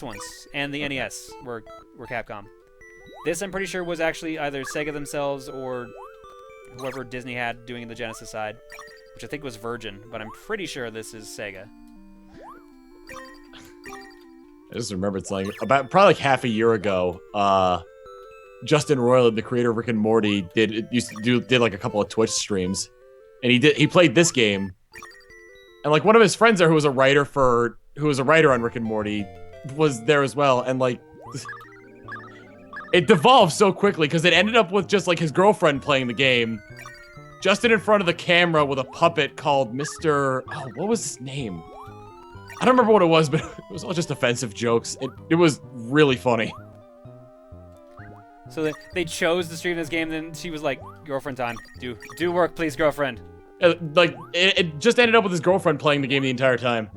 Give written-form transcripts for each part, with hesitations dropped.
ones and the NES were Capcom. This, I'm pretty sure, was actually either Sega themselves or whoever Disney had doing the Genesis side, which I think was Virgin, but I'm pretty sure this is Sega. I just remembered something. About probably like half a year ago, Justin Roiland, the creator of Rick and Morty, did like a couple of Twitch streams, and he played this game, and like one of his friends there who was a writer on Rick and Morty was there as well, and like it devolved so quickly because it ended up with just like his girlfriend playing the game, Justin in front of the camera with a puppet called Mr. Oh, what was his name? I don't remember what it was, but it was all just offensive jokes. It was really funny. So they chose to stream this game, then she was like, girlfriend time. Do work, please, girlfriend. Like, it just ended up with his girlfriend playing the game the entire time.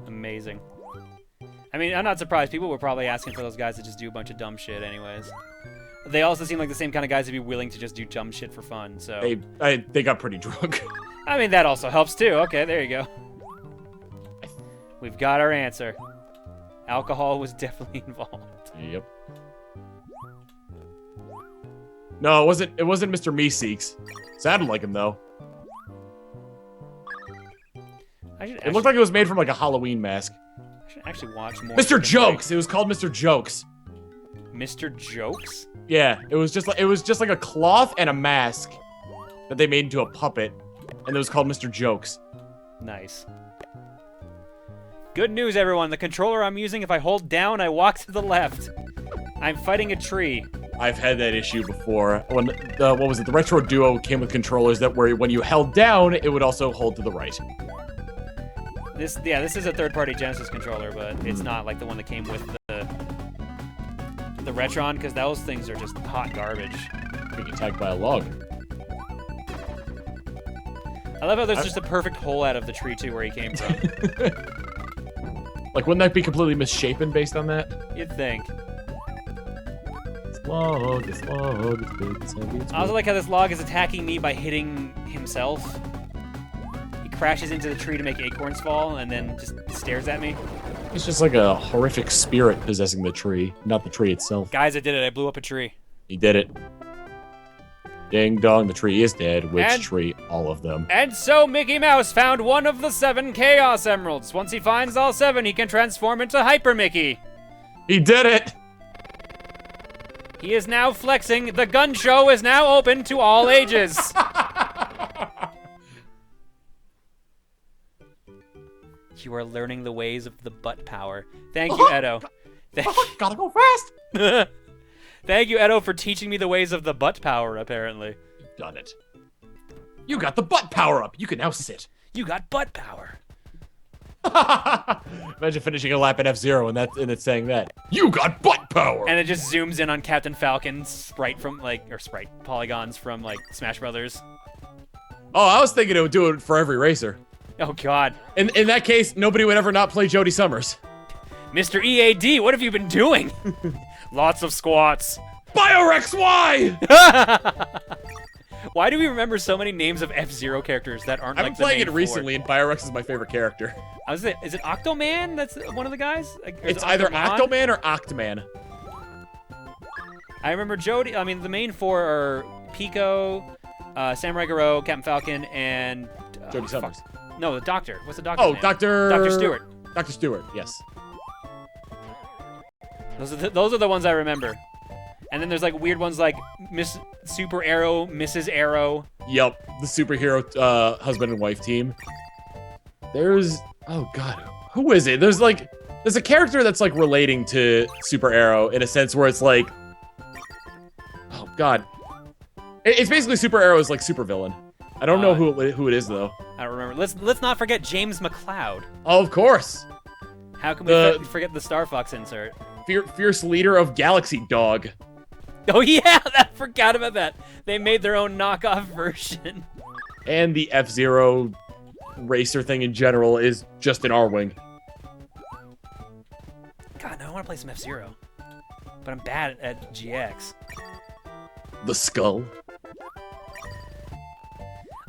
Amazing. I mean, I'm not surprised. People were probably asking for those guys to just do a bunch of dumb shit anyways. They also seem like the same kind of guys to be willing to just do dumb shit for fun, so... They got pretty drunk. I mean, that also helps, too. Okay, there you go. We've got our answer. Alcohol was definitely involved. Yep. No, it wasn't Mr. Meeseeks. Sounded like him, though. It looked like it was made from, like, a Halloween mask. I should actually watch more. Mr. Jokes! It was called Mr. Jokes. Mr. Jokes? Yeah, it was just like a cloth and a mask that they made into a puppet, and it was called Mr. Jokes. Nice. Good news, everyone. The controller I'm using, if I hold down, I walk to the left. I'm fighting a tree. I've had that issue before. When what was it? The Retro Duo came with controllers that were when you held down, it would also hold to the right. This is a third-party Genesis controller, but it's not like the one that came with the Retron, because those things are just hot garbage. Being attacked by a log. I love how there's just a perfect hole out of the tree too, where he came from. Like, wouldn't that be completely misshapen based on that? You'd think. This log, it's big, it's heavy, it's I also like how this log is attacking me by hitting himself. He crashes into the tree to make acorns fall, and then just stares at me. It's just like a horrific spirit possessing the tree, not the tree itself. Guys, I did it. I blew up a tree. He did it. Ding dong, the tree is dead. Which tree? All of them. And so Mickey Mouse found one of the 7 Chaos Emeralds. Once he finds all 7, he can transform into Hyper Mickey. He did it! He is now flexing. The gun show is now open to all ages. You are learning the ways of the butt power. Thank you, Edo. Gotta go fast! Thank you, Edo, for teaching me the ways of the butt power, apparently. You've done it. You got the butt power up. You can now sit. You got butt power. Imagine finishing a lap at F-Zero and it's saying that. You got butt power! And it just zooms in on Captain Falcon's polygons from, Smash Brothers. Oh, I was thinking it would do it for every racer. Oh, God. In that case, nobody would ever not play Jody Summers. Mr. EAD, what have you been doing? Lots of squats. Biorex Y! Why do we remember so many names of F-Zero characters that aren't I've like been playing it recently, and Biorex is my favorite character. Is it Octoman? That's one of the guys? It's either Octoman or Octman. I remember Jody. I mean, the main 4 are Pico, Samurai Goro, Captain Falcon, and Jody Summers. No, the Doctor. What's the Doctor? Oh, name? Dr. Stewart. Dr. Stewart. Yes. Those are the ones I remember. And then there's weird ones like Miss Super Arrow, Mrs. Arrow. Yup, the superhero husband and wife team. Oh god, who is it? There's a character that's relating to Super Arrow in a sense where it's oh god. It's basically Super Arrow is super villain. I don't know who it is though. I don't remember. Let's not forget James McCloud. Oh, of course. How can we forget the Star Fox insert? Fierce leader of Galaxy Dog. Oh yeah, I forgot about that. They made their own knockoff version. And the F-Zero racer thing in general is just an R-Wing. God, no, I want to play some F-Zero. But I'm bad at GX. The Skull.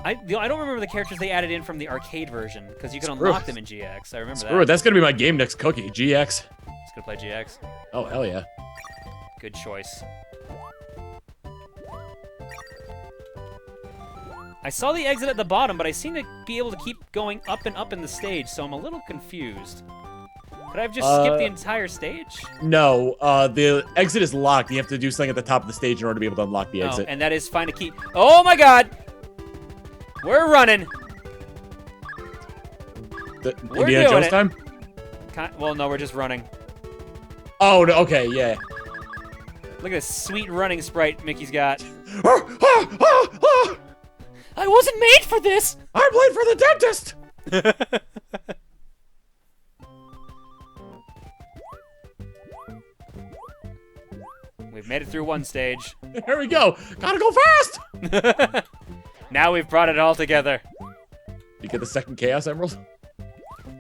I don't remember the characters they added in from the arcade version, because you can unlock them in GX. I remember that. Screw it, that's going to be my game next cookie, GX. It's Gonna play GX. Oh, hell yeah. Good choice. I saw the exit at the bottom, but I seem to be able to keep going up and up in the stage, so I'm a little confused. Could I have just skipped the entire stage? No, the exit is locked. You have to do something at the top of the stage in order to be able to unlock the exit. And that is find a key. Oh my god! We're running! We're Indiana doing Jones it. time? Well, no, we're just running. Oh, no, okay, yeah. Look at this sweet running sprite Mickey's got. I I wasn't made for this! I'm late for the dentist! We've made it through one stage. Here we go. Gotta go fast! Now we've brought it all together. You get the second Chaos Emerald?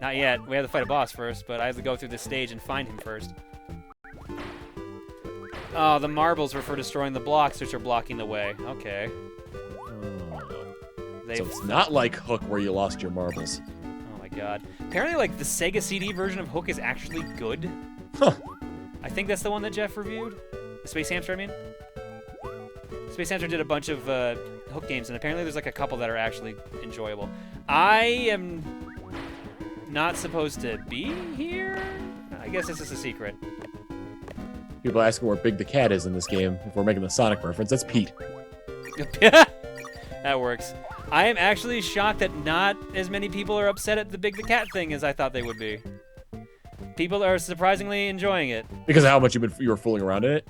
Not yet. We have to fight a boss first, but I have to go through this stage and find him first. Oh, the marbles were for destroying the blocks, which are blocking the way. Okay. So it's not like Hook where you lost your marbles. Oh my god. Apparently, like, the Sega CD version of Hook is actually good. Huh. I think that's the one that Jeff reviewed. The Space Hamster, I mean. Space Hamster did a bunch of Hook games, and apparently there's like a couple that are actually enjoyable. I am not supposed to be here? I guess this is a secret. People asking where Big the Cat is in this game. If we're making the Sonic reference, that's Pete. That works. I am actually shocked that not as many people are upset at the Big the Cat thing as I thought they would be. People are surprisingly enjoying it. Because of how much you were fooling around in it?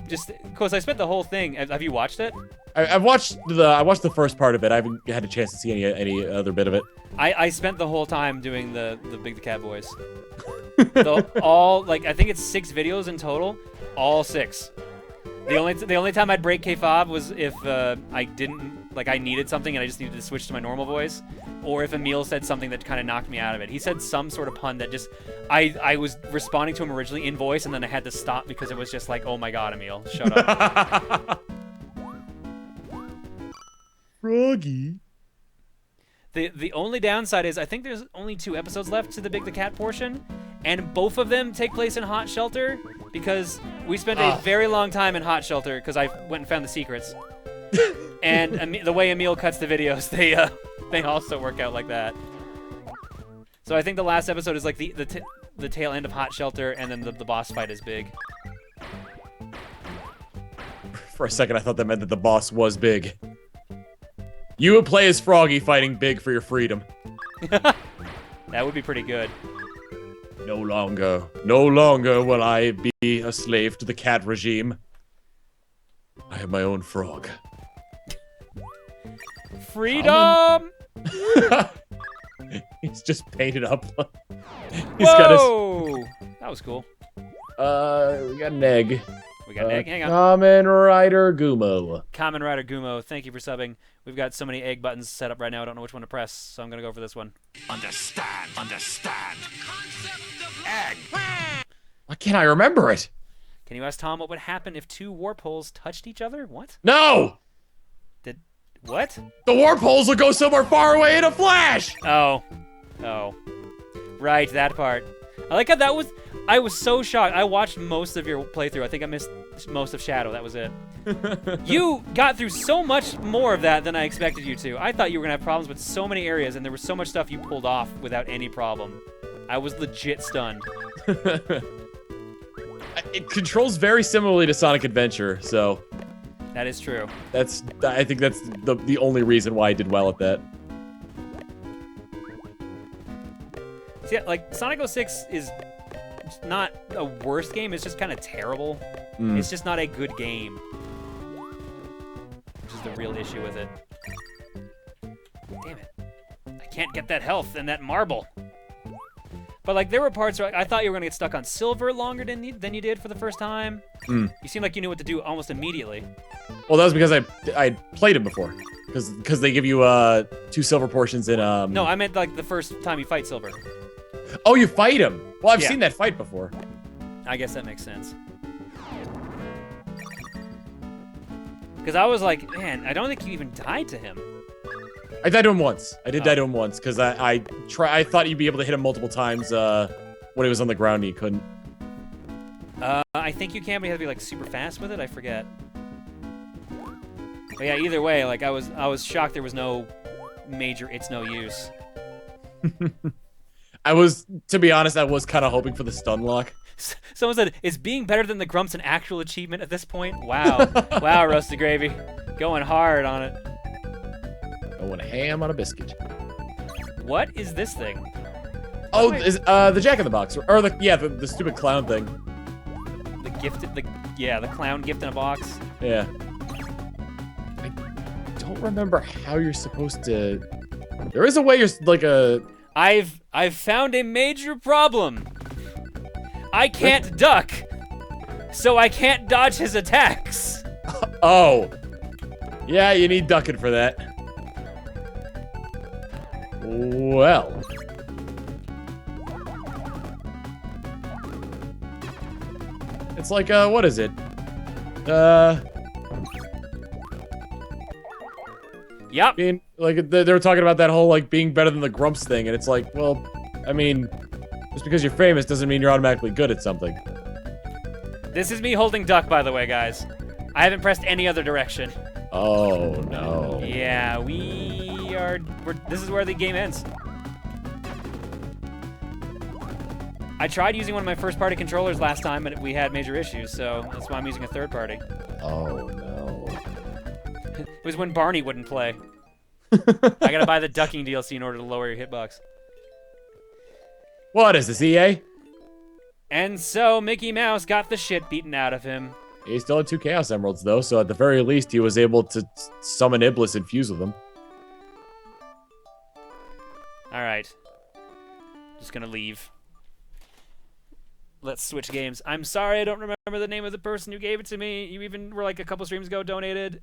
Just, of course, I spent the whole thing. Have you watched it? I watched the first part of it. I haven't had a chance to see any other bit of it. I spent the whole time doing the Big the Cat voice. I think it's 6 videos in total. All 6. The only time I'd break K-Fob was if I needed something and I just needed to switch to my normal voice, or if Emil said something that kind of knocked me out of it. He said some sort of pun that just I was responding to him originally in voice, and then I had to stop because it was just like, oh my god, Emil, shut up. Froggy. The only downside is I think there's only 2 episodes left to the Big the Cat portion, and both of them take place in Hot Shelter because we spent a very long time in Hot Shelter because I went and found the secrets. And the way Emil cuts the videos, they also work out like that. So I think the last episode is like the tail end of Hot Shelter, and then the boss fight is big. For a second, I thought that meant that the boss was big. You would play as Froggy fighting Big for your freedom. That would be pretty good. No longer will I be a slave to the cat regime. I have my own frog. Freedom! He's just painted up. He's got his... That was cool. We got an egg. We got an egg. Hang on. Kamen Rider Gumo. Kamen Rider Gumo, thank you for subbing. We've got so many egg buttons set up right now, I don't know which one to press, so I'm gonna go for this one. Understand. Egg. Why can't I remember it? Can you ask Tom what would happen if 2 warp holes touched each other? What? No! What? The warp holes will go somewhere far away in a flash! Oh. Right, that part. I like how that was... I was so shocked. I watched most of your playthrough. I think I missed most of Shadow. That was it. You got through so much more of that than I expected you to. I thought you were going to have problems with so many areas, and there was so much stuff you pulled off without any problem. I was legit stunned. It controls very similarly to Sonic Adventure, so... That is true. I think that's the only reason why I did well at that. See, like, Sonic 06 is not a worst game, it's just kind of terrible. It's just not a good game. Which is the real issue with it. Damn it. I can't get that health and that marble. But, like, there were parts where I thought you were going to get stuck on silver longer than you did for the first time. You seemed like you knew what to do almost immediately. Well, that was because I played him before. Because they give you 2 silver portions in... No, I meant, like, the first time you fight silver. Oh, you fight him! Well, I've seen that fight before. I guess that makes sense. Because I was like, man, I don't think you even died to him. I died to him once. I did die to him once, because I thought you'd be able to hit him multiple times when he was on the ground and you couldn't. I think you can, but you have to be like super fast with it. I forget. But yeah, either way, like I was shocked there was no major it's no use. To be honest, I was kind of hoping for the stun lock. Someone said, is being better than the Grumps an actual achievement at this point? Wow. Wow, Roasted Gravy. Going hard on it. Going ham on a biscuit. What is this thing? Oh, the Jack-in-the-Box. Or the stupid clown thing. The clown gift in a box. Yeah. I don't remember how you're supposed to... There is a way you're like a... I've found a major problem. I can't duck, so I can't dodge his attacks. Oh. Yeah, you need ducking for that. Well. It's like, what is it? Yep. Being, like, they were talking about that whole, like, being better than the Grumps thing, and it's like, well, I mean, just because you're famous doesn't mean you're automatically good at something. This is me holding duck, by the way, guys. I haven't pressed any other direction. Oh, no. Yeah, this is where the game ends. I tried using one of my first-party controllers last time, and we had major issues, so that's why I'm using a third-party. Oh, no. It was when Barney wouldn't play. I gotta buy the ducking DLC in order to lower your hitbox. What is this, EA? And so Mickey Mouse got the shit beaten out of him. He still had 2 Chaos Emeralds, though, so at the very least, he was able to summon Iblis and fuse with them. Alright. Just gonna leave. Let's switch games. I'm sorry I don't remember the name of the person who gave it to me. You even were like a couple streams ago donated.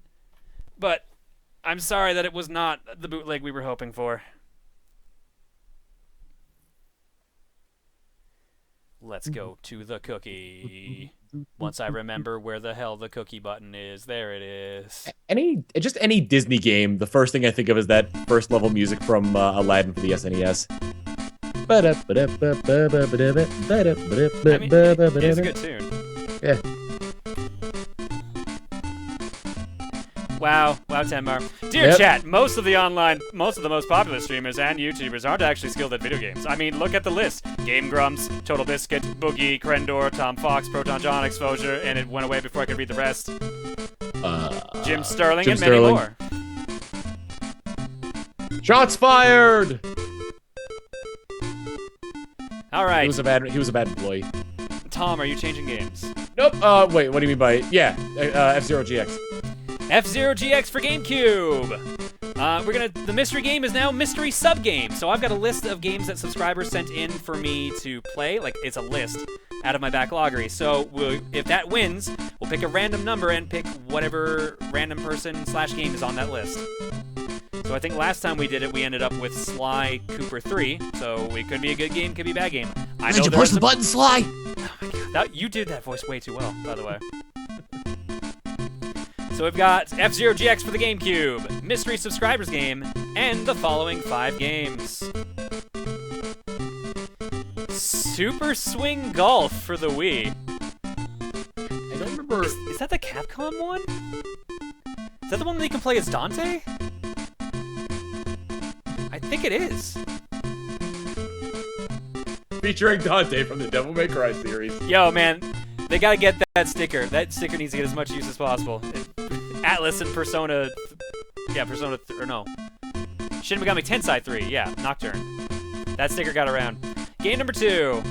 But I'm sorry that it was not the bootleg we were hoping for. Let's go to the cookie. Once I remember where the hell the cookie button is, there it is. Just any Disney game, the first thing I think of is that first level music from Aladdin for the SNES. I mean, it is a good tune. Yeah. Wow, Tenmar. Dear chat, most of the most popular streamers and YouTubers aren't actually skilled at video games. I mean, look at the list. Game Grumps, Total Biscuit, Boogie, Crendor, Tom Fox, Proton John Exposure, and it went away before I could read the rest. Jim Sterling and many more. Shots fired! All right. He was a bad employee. Tom, are you changing games? Nope. Wait, what do you mean by yeah? F-Zero GX. F-Zero GX for GameCube. The mystery game is now mystery sub-game. So I've got a list of games that subscribers sent in for me to play. Like, it's a list out of my backloggery. So if that wins, we'll pick a random number and pick whatever random person/game is on that list. So I think last time we did it, we ended up with Sly Cooper 3. So it could be a good game, could be a bad game. Did you push the button, Sly? Oh my god, you did that voice way too well, by the way. So we've got F-Zero GX for the GameCube, Mystery Subscribers Game, and the following 5 games. Super Swing Golf for the Wii. I don't remember. Is that the Capcom one? Is that the one where you can play as Dante? I think it is. Featuring Dante from the Devil May Cry series. Yo, man, they gotta get that sticker. That sticker needs to get as much use as possible. Atlas and Persona... Yeah, Persona... or no. Shin Megami Tensei 3. Yeah, Nocturne. That sticker got around. Game number 2.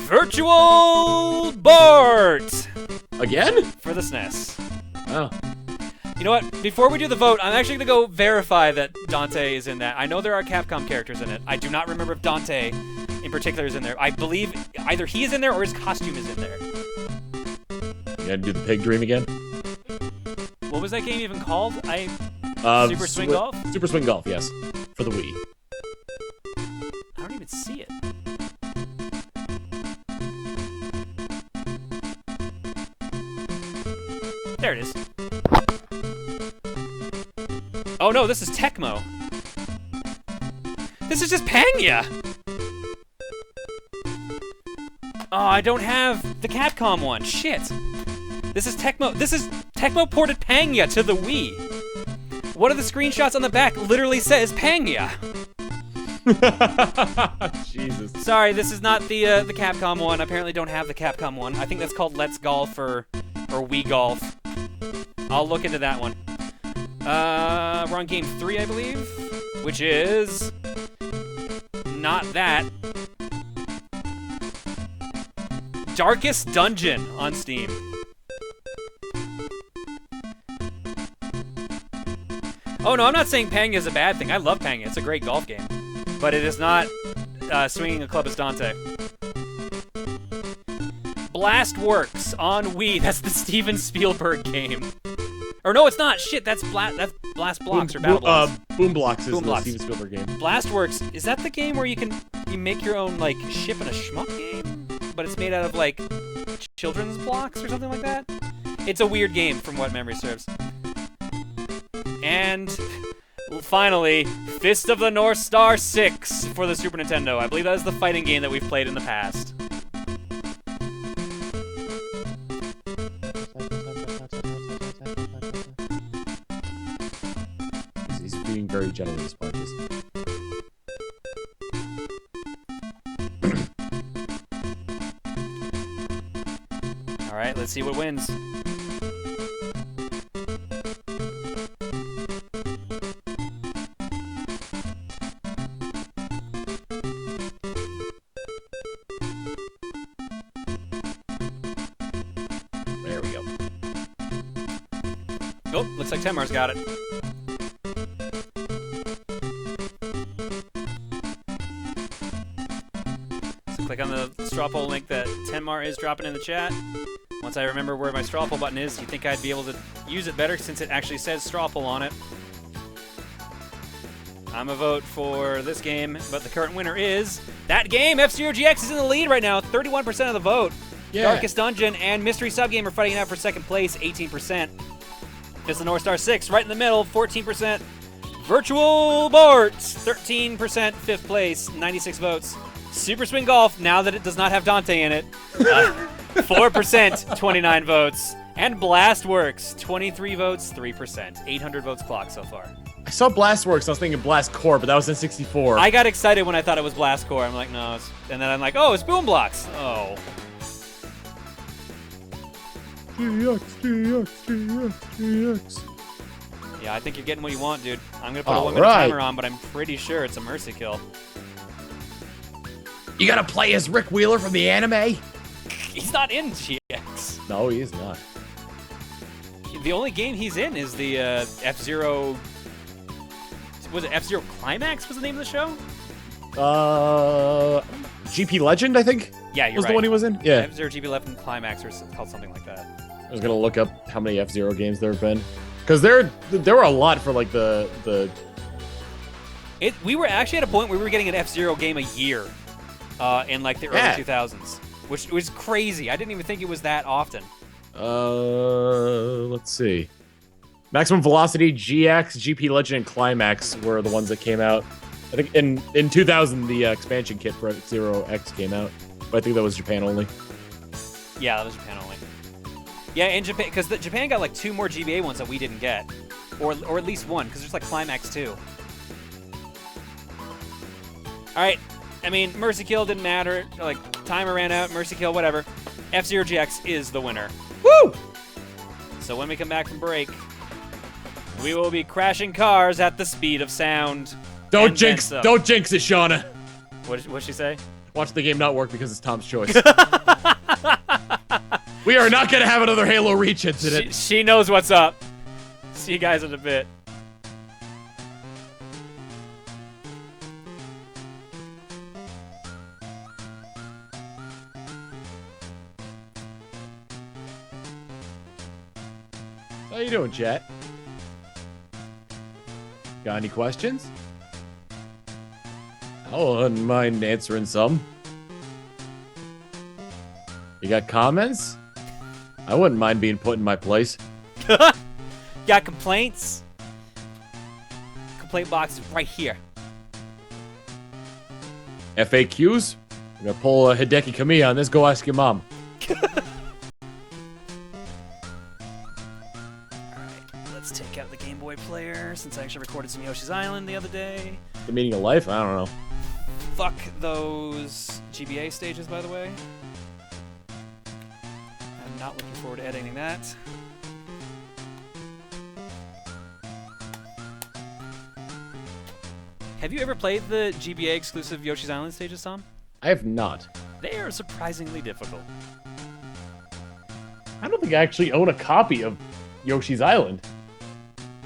Virtual Bart! Again? For the SNES. Oh. You know what? Before we do the vote, I'm actually going to go verify that Dante is in that. I know there are Capcom characters in it. I do not remember if Dante in particular is in there. I believe either he is in there or his costume is in there. You gotta do the pig dream again? What was that game even called? Super Swing Golf? Super Swing Golf, yes. For the Wii. I don't even see it. There it is. Oh no, this is Tecmo. This is just Pangya! Oh, I don't have the Capcom one. Shit. This is Tecmo ported Pangea to the Wii. One of the screenshots on the back literally says Pangea. Jesus. Sorry, this is not the Capcom one. I apparently don't have the Capcom one. I think that's called Let's Golf or Wii Golf. I'll look into that one. We're on game 3, I believe, which is not that. Darkest Dungeon on Steam. Oh no, I'm not saying Pangea is a bad thing. I love Pangea. It's a great golf game. But it is not Swinging a Club as Dante. Blastworks on Wii. That's the Steven Spielberg game. Or no, it's not. Shit, that's Blast Blocks or Battle Blocks. Boom Blocks is Boom the Blocks. Steven Spielberg game. Blastworks, is that the game where you make your own like ship in a schmuck game? But it's made out of like children's blocks or something like that? It's a weird game from what memory serves. And finally, Fist of the North Star 6 for the Super Nintendo. I believe that is the fighting game that we've played in the past. He's being very generous, Punches. Alright, let's see what wins. There we go. Oh, looks like Temar's got it. So click on the straw poll link that Tenmar is dropping in the chat. Once I remember where my straw poll button is, you think I'd be able to use it better since it actually says straw poll on it. I'm a vote for this game, but the current winner is that game. F-Zero GX is in the lead right now, 31% of the vote. Yeah. Darkest Dungeon and Mystery Subgame are fighting it out for second place, 18%. Fist of the North Star 6 right in the middle, 14%. Virtual Borts, 13%, fifth place, 96 votes. Super Swing Golf, now that it does not have Dante in it, 4%, 29 votes. And Blastworks, 23 votes, 3%. 800 votes clocked so far. I saw Blastworks, I was thinking Blast Core, but that was in 64. I got excited when I thought it was Blast Core. I'm like, no. And then I'm like, oh, it's Boom Blocks. Oh. GX. Yeah, I think you're getting what you want, dude. I'm going to put a 1 minute Alright. timer on, but I'm pretty sure it's a mercy kill. You gotta play as Rick Wheeler from the anime? He's not in GX. No, he is not. The only game he's in is the F-Zero... Was it F-Zero Climax was the name of the show? GP Legend, I think? Yeah, you're was right. the one he was in? Yeah. F-Zero GP11 Climax or called something like that. I was gonna look up how many F-Zero games there have been. Because there were a lot for like the We were actually at a point where we were getting an F-Zero game a year in like the early 2000s, which was crazy. I didn't even think it was that often. let's see. Maximum Velocity, GX, GP Legend, and Climax were the ones that came out. I think in 2000 the expansion kit for F-Zero X came out, but I think that was Japan only. Yeah, that was Japan only. Yeah, in Japan, because Japan got like 2 more GBA ones that we didn't get, or at least 1, because there's like Climax 2. All right, I mean Mercy Kill didn't matter. Like timer ran out, Mercy Kill, whatever. F-Zero GX is the winner. Woo! So when we come back from break, we will be crashing cars at the speed of sound. Don't jinx it, Shauna. What'd she say? Watch the game not work because it's Tom's choice. We are not gonna have another Halo Reach incident. She knows what's up. See you guys in a bit. How you doing, chat? Got any questions? I wouldn't mind answering some. You got comments? I wouldn't mind being put in my place. Got complaints? Complaint box is right here. FAQs? I'm gonna pull a Hideki Kamiya on this. Go ask your mom. Alright, let's take out the Game Boy player, since I actually recorded some Yoshi's Island the other day. The meaning of life? I don't know. Fuck those GBA stages, by the way. I'm not looking forward to editing that. Have you ever played the GBA exclusive Yoshi's Island stages, Tom? I have not. They are surprisingly difficult. I don't think I actually own a copy of Yoshi's Island.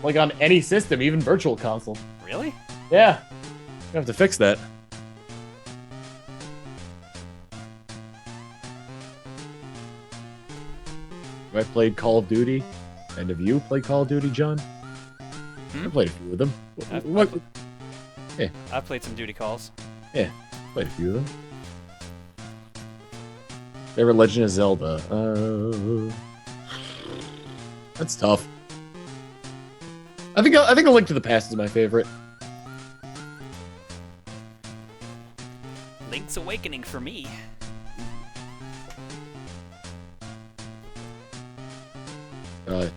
Like on any system, even Virtual Console. Really? Yeah. I have to fix that. Have I played Call of Duty? And have you played Call of Duty, John? I played a few of them. I've played some duty calls. Yeah, played a few of them. Favorite Legend of Zelda? That's tough. I think A Link to the Past is my favorite. Link's Awakening for me.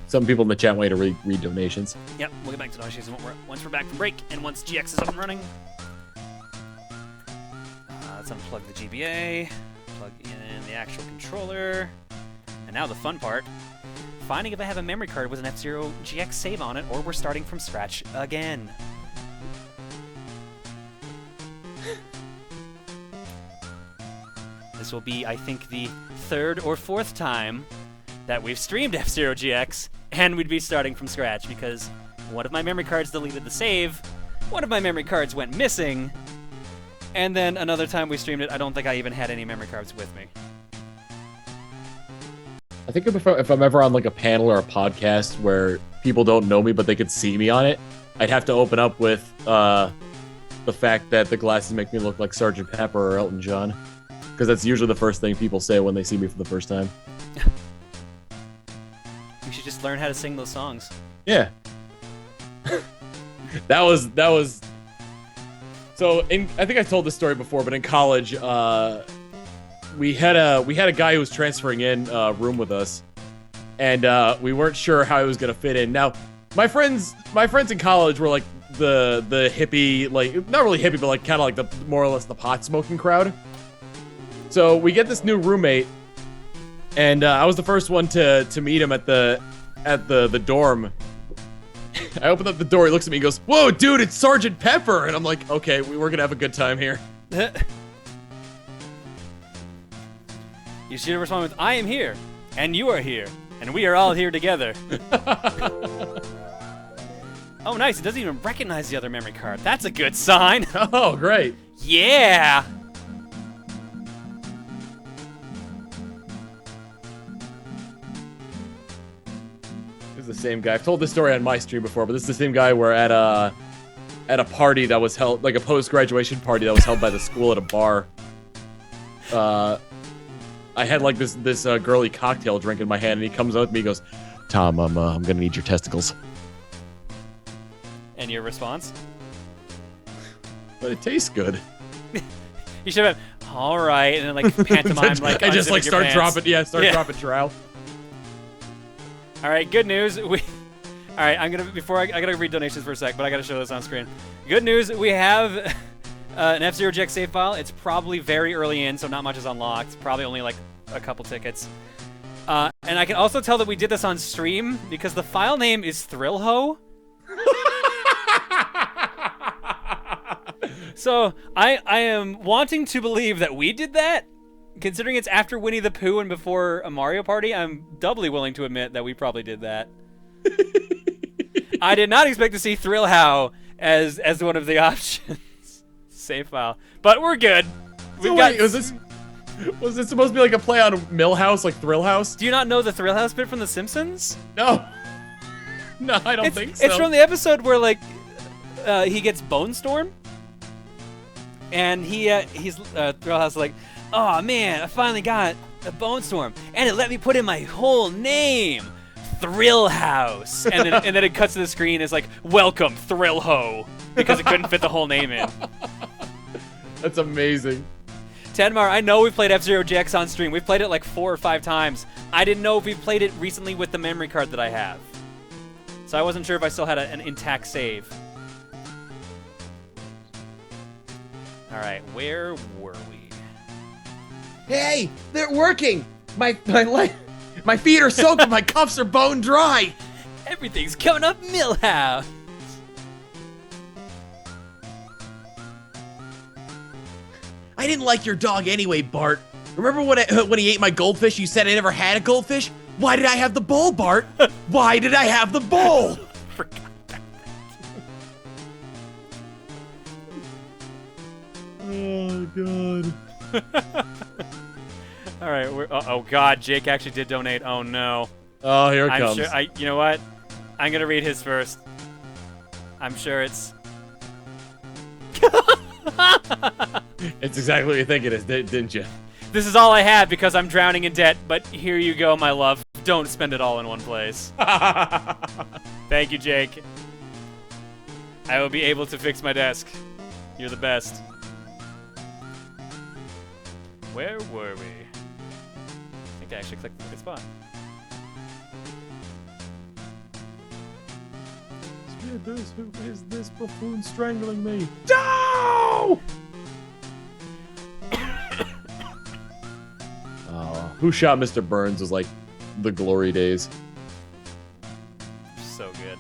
Some people in the chat want to read donations. Yep, we'll get back to donations once we're back from break and once GX is up and running. Let's unplug the GBA, plug in the actual controller, and now the fun part. Finding if I have a memory card with an F-Zero GX save on it, or we're starting from scratch again. This will be, I think, the third or fourth time that we've streamed F-Zero GX, and we'd be starting from scratch, because one of my memory cards deleted the save, one of my memory cards went missing, and then another time we streamed it, I don't think I even had any memory cards with me. I think if I'm ever on like a panel or a podcast where people don't know me but they could see me on it, I'd have to open up with the fact that the glasses make me look like Sgt. Pepper or Elton John, because that's usually the first thing people say when they see me for the first time. You should just learn how to sing those songs. Yeah. that was. So I think I told this story before, but in college, we had a guy who was transferring in a room with us, and we weren't sure how he was gonna fit in. Now, my friends in college were like the hippie, like not really hippie, but like kind of like the more or less the pot smoking crowd. So we get this new roommate, and I was the first one to meet him at the dorm. I opened up the door, he looks at me and goes, "Whoa, dude, it's Sgt. Pepper!" And I'm like, okay, we're gonna have a good time here. You should respond with, "I am here, and you are here, and we are all here together." Oh, nice, it doesn't even recognize the other memory card. That's a good sign. Oh, great. Yeah! The same guy. I've told this story on my stream before, but this is the same guy where at a party that was held, like a post-graduation party that was held by the school at a bar, I had like this girly cocktail drink in my hand, and he comes up to me and goes, "Tom, I'm gonna need your testicles." And your response? But it tastes good. You should have, all right, and then like pantomime, like I just like start pants. dropping trowel. All right, good news. All right, I gotta read donations for a sec, but I gotta show this on screen. Good news, we have an F-Zero GX save file. It's probably very early in, so not much is unlocked. Probably only like a couple tickets. And I can also tell that we did this on stream because the file name is Thrillho. So I am wanting to believe that we did that. Considering it's after Winnie the Pooh and before a Mario Party, I'm doubly willing to admit that we probably did that. I did not expect to see Thrillhow as one of the options. Save file. But we're good. So wait, was this supposed to be like a play on Millhouse, like Thrill House? Do you not know the Thrill House bit from The Simpsons? No. No, I don't think so. It's from the episode where like he gets Bone Storm. And he's Thrill House like, "Oh man, I finally got a Bone Storm, and it let me put in my whole name, Thrill House." And then it cuts to the screen. It's like, "Welcome, Thrillho," because it couldn't fit the whole name in. That's amazing. Tenmar, I know we've played F-Zero GX on stream. We've played it like 4 or 5 times. I didn't know if we've played it recently with the memory card that I have. So I wasn't sure if I still had an intact save. Alright, where were we? Hey, they're working! My feet are soaked and my cuffs are bone dry! Everything's coming up Millhouse! I didn't like your dog anyway, Bart. Remember when he ate my goldfish, you said I never had a goldfish? Why did I have the bowl, Bart? Why did I have the bowl? Forgot about Oh, God. Alright, oh god, Jake actually did donate. Oh no. Oh, here it I'm comes. sure, you know what? I'm gonna read his first. I'm sure it's... It's exactly what you think it is, didn't you? This is all I have because I'm drowning in debt, but here you go, my love. Don't spend it all in one place. Thank you, Jake. I will be able to fix my desk. You're the best. Where were we? I think I actually clicked the good spot. Who is this buffoon strangling me? No! Oh, Who Shot Mr. Burns was like the glory days. So good.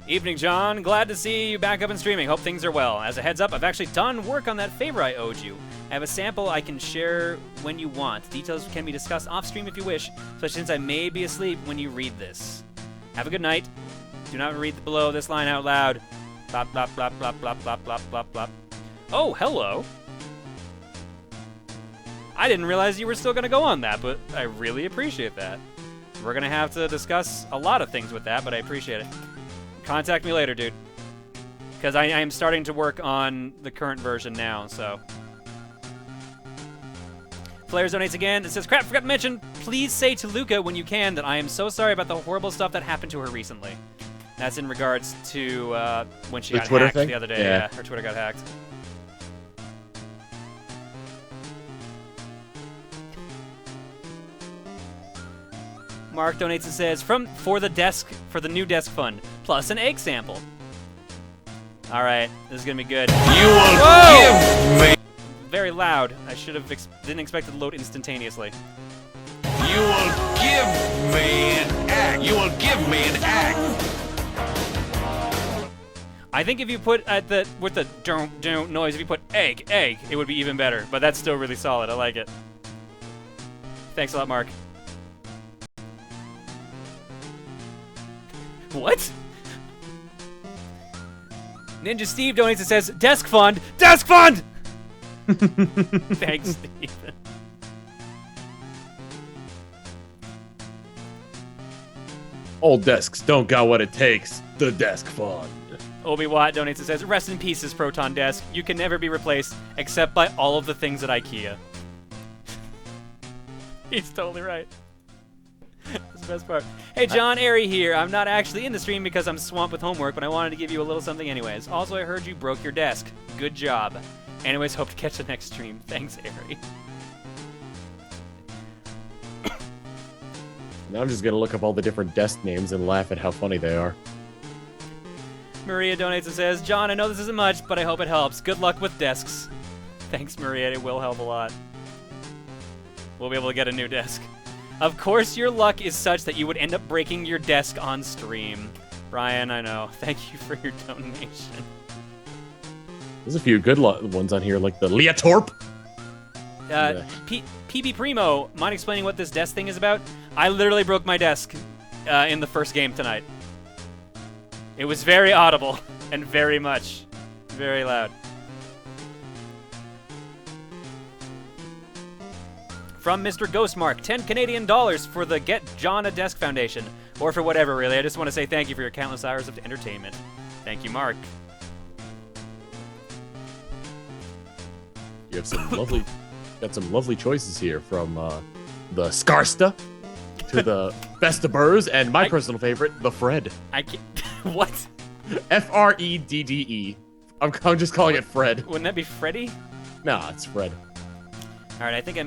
Evening, John. Glad to see you back up and streaming. Hope things are well. As a heads up, I've actually done work on that favor I owed you. I have a sample I can share when you want. Details can be discussed off-stream if you wish, especially since I may be asleep when you read this. Have a good night. Do not read below this line out loud. Blop, blop, blop, blop, blop, blop, blop, blop, blop. Oh, hello. I didn't realize you were still going to go on that, but I really appreciate that. We're going to have to discuss a lot of things with that, but I appreciate it. Contact me later, dude. Because I am starting to work on the current version now, so... Flares donates again. It says, crap, forgot to mention, please say to Luca when you can that I am so sorry about the horrible stuff that happened to her recently. That's in regards to when she got Twitter hacked thing? the other day. Yeah. Her Twitter got hacked. Mark donates and says, for the new desk fund, plus an egg sample. All right, this is gonna be good. You will give me. Very loud. I should have didn't expect it to load instantaneously. You will give me an act. You will give me an act. I think if you put with the don't noise, if you put egg, it would be even better. But that's still really solid. I like it. Thanks a lot, Mark. What? Ninja Steve donates and says, desk fund! Desk fund! Thanks, Steven. Old desks don't got what it takes. The desk fund. Obi Watt donates and says, rest in pieces, Proton Desk. You can never be replaced except by all of the things at IKEA. He's totally right. That's the best part. Hey, John Airy here. I'm not actually in the stream because I'm swamped with homework, but I wanted to give you a little something anyways. Also, I heard you broke your desk. Good job. Anyways, hope to catch the next stream. Thanks, Airy. Now I'm just gonna look up all the different desk names and laugh at how funny they are. Maria donates and says, John, I know this isn't much, but I hope it helps. Good luck with desks. Thanks, Maria. It will help a lot. We'll be able to get a new desk. Of course, your luck is such that you would end up breaking your desk on stream. Brian, I know. Thank you for your donation. There's a few good ones on here, like the Leotorp. PB Primo, mind explaining what this desk thing is about? I literally broke my desk in the first game tonight. It was very audible and very loud. From Mr. Ghostmark, 10 Canadian dollars for the Get John a Desk Foundation. Or for whatever, really. I just want to say thank you for your countless hours of entertainment. Thank you, Mark. You have got some lovely choices here, from the Skarsta to the Bestaburs, and my personal favorite, the Fred. I can't... What? F-R-E-D-D-E. I'm just calling it Fred. Wouldn't that be Freddy? Nah, it's Fred. All right, I think I I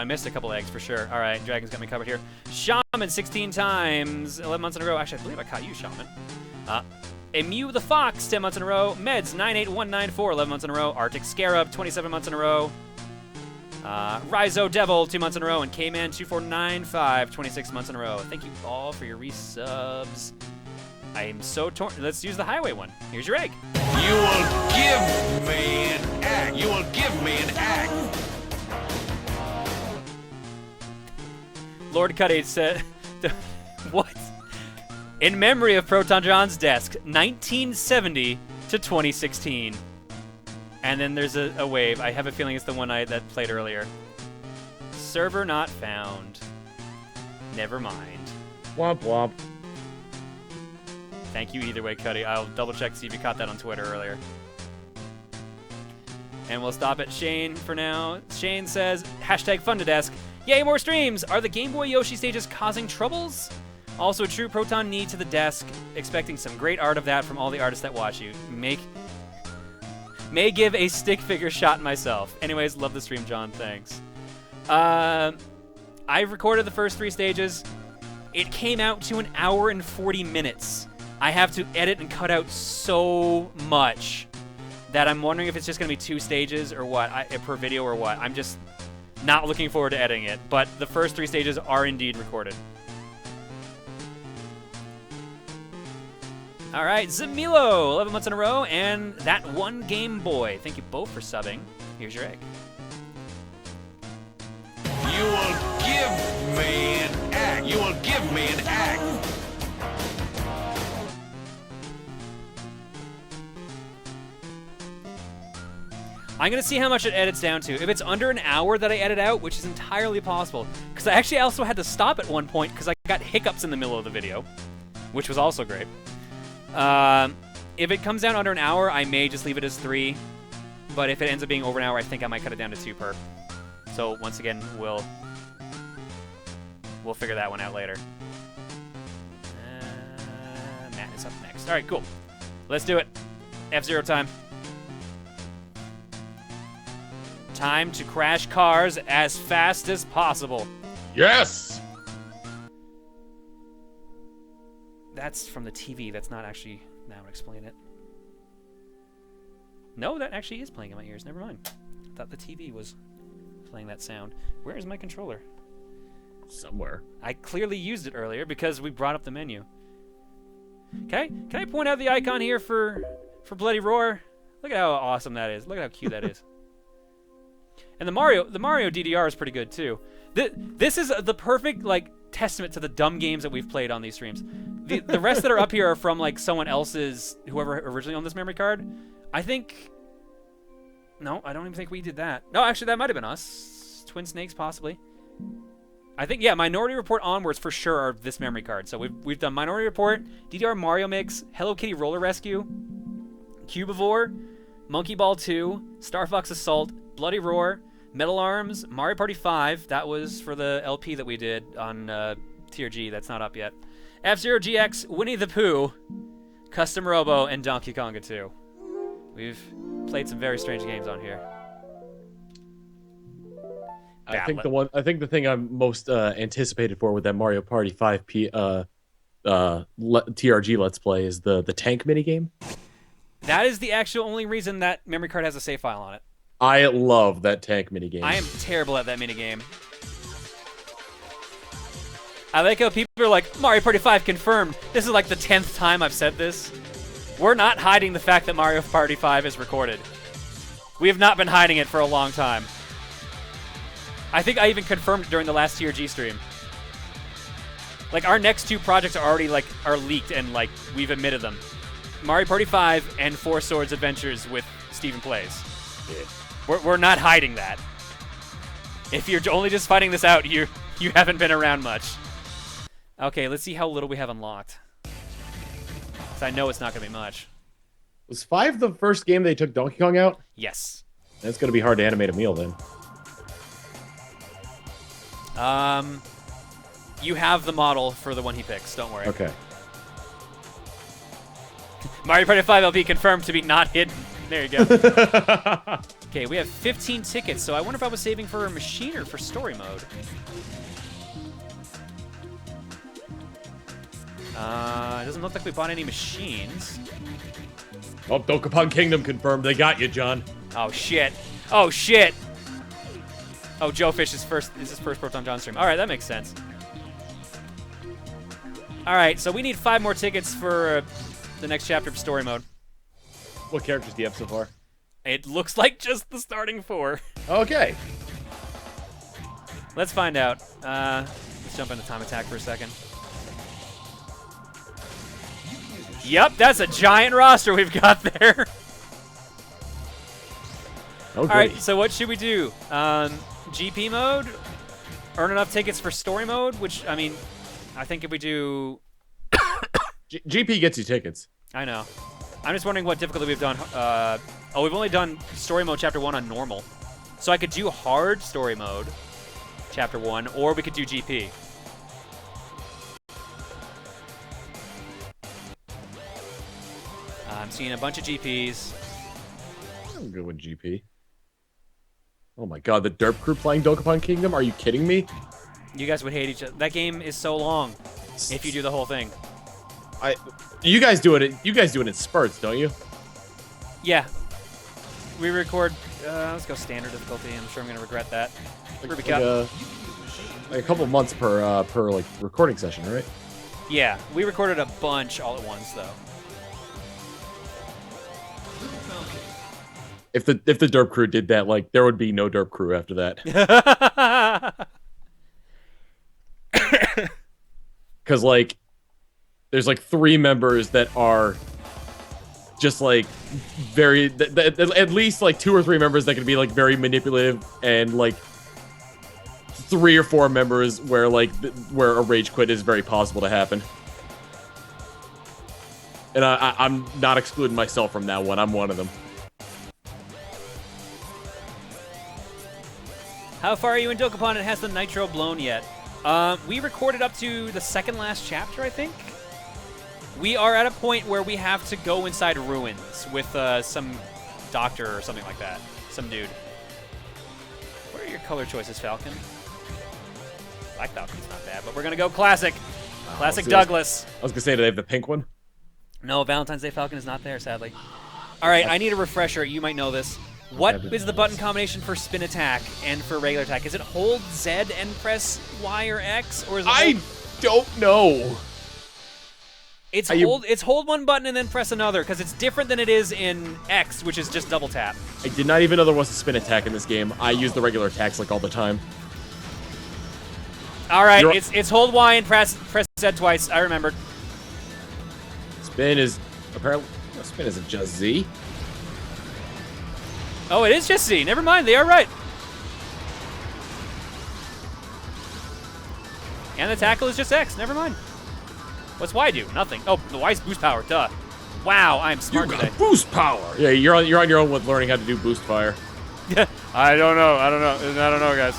missed a couple eggs for sure. All right, Dragon's got me covered here. Shaman 16 times, 11 months in a row. Actually, I believe I caught you, Shaman. Emu the Fox, 10 months in a row. Meds 98194, 11 months in a row. Arctic Scarab, 27 months in a row. Rhizo Devil, 2 months in a row. And K-Man 2495, 26 months in a row. Thank you all for your resubs. I am so torn. Let's use the highway one. Here's your egg. You will give me an egg. You will give me an egg. Lord Cuddy said, what? In memory of Proton John's desk, 1970 to 2016. And then there's a wave. I have a feeling it's the one that played earlier. Server not found. Never mind. Womp womp. Thank you either way, Cuddy. I'll double check to see if you caught that on Twitter earlier. And we'll stop at Shane for now. Shane says, hashtag #FunToDesk. Yay, more streams! Are the Game Boy Yoshi stages causing troubles? Also, a true Proton knee to the desk. Expecting some great art of that from all the artists that watch you. May give a stick figure shot myself. Anyways, love the stream, John. Thanks. I recorded the first 3 stages. It came out to 1 hour and 40 minutes. I have to edit and cut out so much that I'm wondering if it's just going to be 2 stages or what, per video or what. I'm just not looking forward to editing it. But the first 3 stages are indeed recorded. All right, Zamilo, 11 months in a row, and that one Game Boy. Thank you both for subbing. Here's your egg. You will give me an egg. You will give me an egg. I'm going to see how much it edits down to. If it's under 1 hour that I edit out, which is entirely possible, because I actually also had to stop at one point because I got hiccups in the middle of the video, which was also great. If it comes down under 1 hour, I may just leave it as 3. But if it ends up being over 1 hour, I think I might cut it down to 2 per. So once again, we'll figure that one out later. Matt is up next. All right, cool. Let's do it. F-Zero time. Time to crash cars as fast as possible. Yes! That's from the TV. That's not actually... Now I'll explain it. No, that actually is playing in my ears. Never mind. I thought the TV was playing that sound. Where is my controller? Somewhere. I clearly used it earlier because we brought up the menu. Okay, can I point out the icon here for Bloody Roar? Look at how awesome that is. Look at how cute that is. And the Mario DDR is pretty good too. This is the perfect testament to the dumb games that we've played on these streams. The rest that are up here are from someone else's, whoever originally owned this memory card. I think... No, I don't even think we did that. No, actually, that might have been us. Twin Snakes, possibly. I think, yeah, Minority Report onwards for sure are this memory card. So we've done Minority Report, DDR Mario Mix, Hello Kitty Roller Rescue, Cubivore, Monkey Ball 2, Star Fox Assault, Bloody Roar, Metal Arms, Mario Party 5. That was for the LP that we did on TRG. That's not up yet. F-Zero GX, Winnie the Pooh, Custom Robo, and Donkey Konga 2. We've played some very strange games on here. I think the thing I'm most anticipated for with that Mario Party 5 TRG Let's Play is the tank minigame. That is the actual only reason that memory card has a save file on it. I love that tank minigame. I am terrible at that minigame. I like how people are like, Mario Party 5 confirmed. This is like the 10th time I've said this. We're not hiding the fact that Mario Party 5 is recorded. We have not been hiding it for a long time. I think I even confirmed it during the last TRG stream. Our next 2 projects are already are leaked and we've admitted them. Mario Party 5 and Four Swords Adventures with Stephen Plays. Yeah. We're not hiding that. If you're only just finding this out, you haven't been around much. Okay, let's see how little we have unlocked. Because I know it's not going to be much. Was 5 the first game they took Donkey Kong out? Yes. That's going to be hard to animate a meal then. You have the model for the one he picks. Don't worry. Okay. Mario Party 5 LP confirmed to be not hidden. There you go. Okay, we have 15 tickets, so I wonder if I was saving for a machine or for story mode. It doesn't look like we bought any machines. Oh, Dokapon Kingdom confirmed. They got you, John. Oh, shit. Oh, shit. Oh, Joe Fish is his first Proton John stream. All right, that makes sense. All right, so we need 5 more tickets for the next chapter of story mode. What characters do you have so far? It looks like just the starting 4. Okay. Let's find out. Let's jump into Time Attack for a second. Yep, that's a giant roster we've got there. Oh, All right, so what should we do? GP mode? Earn enough tickets for story mode? Which, I mean, I think if we do... GP gets you tickets. I know. I'm just wondering what difficulty we've done. Oh, we've only done story mode chapter 1 on normal. So I could do hard story mode chapter 1, or we could do GP. I'm seeing a bunch of GPs. I'm good with GP. Oh my god, the Derp crew playing Dokapon Kingdom? Are you kidding me? You guys would hate each other. That game is so long if you do the whole thing. You guys do it in spurts, don't you? Yeah. We record, let's go standard difficulty. I'm sure I'm going to regret that. Ruby Cup. Like a couple months per like recording session, right? Yeah, we recorded a bunch all at once though. If the Derp crew did that, like there would be no Derp crew after that. Because like there's like 3 members that are just like very at least like 2 or 3 members that can be like very manipulative, and like 3 or 4 members where like where a rage quit is very possible to happen. And I'm not excluding myself from that one. I'm one of them. How far are you in Dokapon? It has the nitro blown yet. We recorded up to the second last chapter, I think. We are at a point where we have to go inside ruins with some doctor or something like that. Some dude. What are your color choices, Falcon? Black Falcon's not bad, but we're going to go classic. Classic Douglas. I was going to say, do they have the pink one? No, Valentine's Day Falcon is not there, sadly. All right, I need a refresher. You might know this. What is the button combination for spin attack and for regular attack? Is it hold Z and press Y or X, or is it I don't know. It's hold one button and then press another, because it's different than it is in X, which is just double tap. I did not even know there was a spin attack in this game. I use the regular attacks like all the time. All right, it's hold Y and press Z twice. I remembered. Spin is apparently spin isn't just Z. Oh, it is just Z. Never mind, they are right. And the tackle is just X. Never mind. What's Y do? Nothing. Oh, the Y's boost power. Duh. Wow, I'm smart today. Boost power. Yeah, you're on your own with learning how to do boost fire. Yeah. I don't know, guys.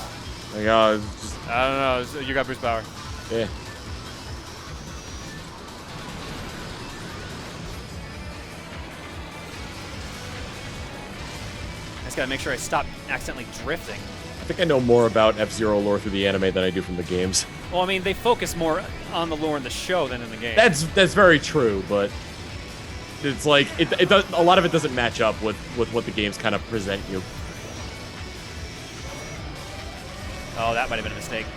Like, just, I don't know. You got boost power. Yeah. I just gotta make sure I stop accidentally drifting. I think I know more about F-Zero lore through the anime than I do from the games. Well, I mean, they focus more on the lore in the show than in the game. That's very true, but it's like it does, a lot of it doesn't match up with what the games kind of present you. Oh, that might have been a mistake.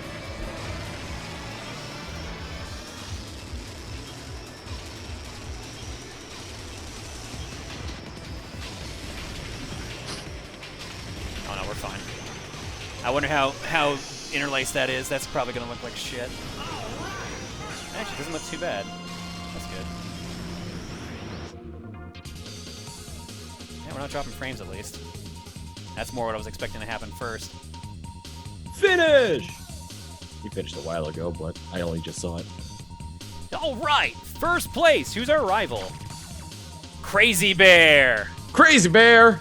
Oh no, we're fine. I wonder how interlaced that is. That's probably gonna look like shit. Actually, it doesn't look too bad. That's good. Yeah, we're not dropping frames at least. That's more what I was expecting to happen first. Finish! You finished a while ago, but I only just saw it. All right, first place. Who's our rival? Crazy Bear. Crazy Bear!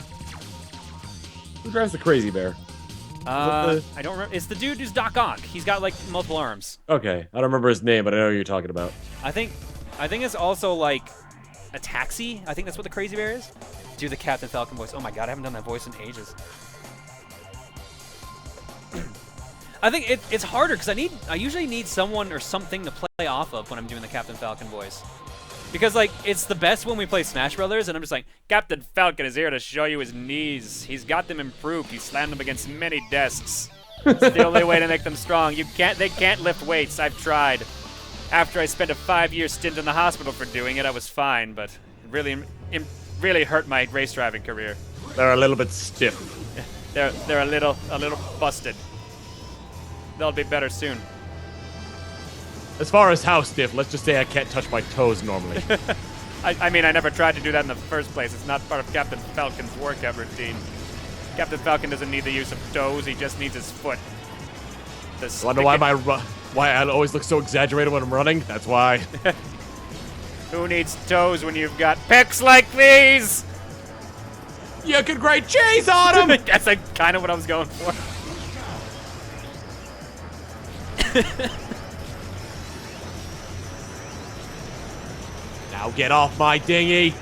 Who drives the Crazy Bear? I don't remember. It's the dude who's Doc Ock. He's got like multiple arms. Okay, I don't remember his name, but I know who you're talking about. I think it's also like a taxi. I think that's what the Crazy Bear is. do the Captain Falcon voice. Oh my god, I haven't done that voice in ages. I think it's harder because I usually need someone or something to play off of when I'm doing the Captain Falcon voice. Because, like, it's the best when we play Smash Brothers, and I'm just like, Captain Falcon is here to show you his knees. He's got them improved. He slammed them against many desks. It's the only way to make them strong. They can't lift weights. I've tried. After I spent a 5-year stint in the hospital for doing it, I was fine, but it really hurt my race driving career. They're a little bit stiff. They're a little busted. They'll be better soon. As far as how stiff, let's just say I can't touch my toes normally. I mean, I never tried to do that in the first place. It's not part of Captain Falcon's workout routine. Captain Falcon doesn't need the use of toes. He just needs his foot. Wonder why I always look so exaggerated when I'm running? That's why. Who needs toes when you've got pecs like these? You can grate cheese on them! That's like kind of what I was going for. Now get off my dinghy!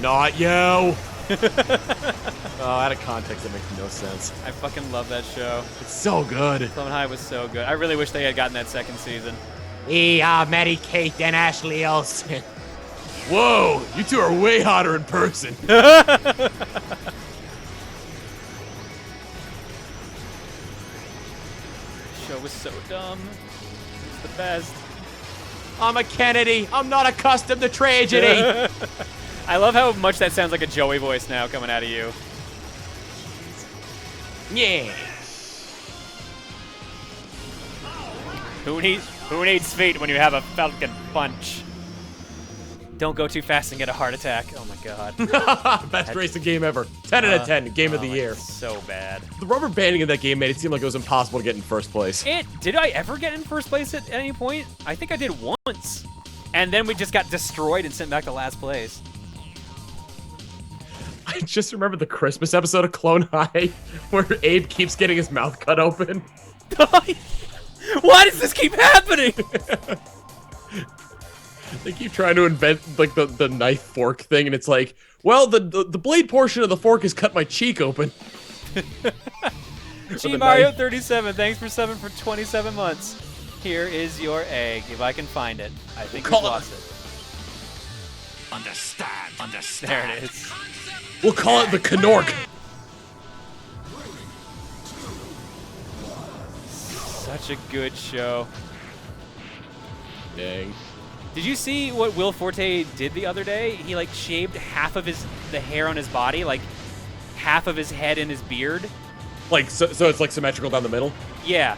Not you! Oh, out of context, that makes no sense. I fucking love that show. It's so good. Clone High was so good. I really wish they had gotten that second season. We are Mary Kate and Ashley Olsen. Whoa, you two are way hotter in person. Show was so dumb. It was the best. I'm a Kennedy. I'm not accustomed to tragedy. I love how much that sounds like a Joey voice now coming out of you. Yeah. Who needs feet when you have a Falcon punch? Don't go too fast and get a heart attack. Oh my god. Best racing game ever. 10 out of 10. Game of the year. So bad. The rubber banding in that game made it seem like it was impossible to get in first place. Did I ever get in first place at any point? I think I did once. And then we just got destroyed and sent back to last place. I just remember the Christmas episode of Clone High where Abe keeps getting his mouth cut open. Why does this keep happening? They keep trying to invent like the knife fork thing, and it's like, well, the blade portion of the fork has cut my cheek open. G Mario 37, thanks for 7 for 27 months. Here is your egg, if I can find it. I think we lost it. Understand. There it is. We'll call it the Knork. Such a good show. Dang. Did you see what Will Forte did the other day? He like shaved half of the hair on his body, like half of his head and his beard. Like so it's like symmetrical down the middle. Yeah.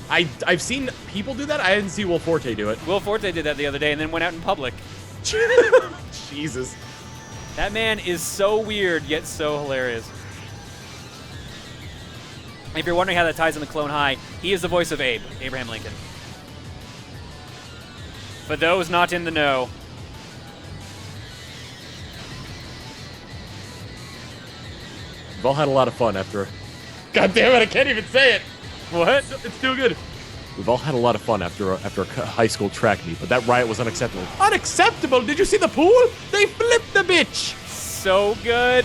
I've seen people do that. I didn't see Will Forte do it. Will Forte did that the other day and then went out in public. Jesus. That man is so weird yet so hilarious. If you're wondering how that ties in the Clone High, he is the voice of Abe, Abraham Lincoln. For those not in the know. We've all had a lot of fun after. God damn it! I can't even say it. What? It's too good. We've all had a lot of fun after a high school track meet, but that riot was unacceptable. Unacceptable? Did you see the pool? They flipped the bitch. So good.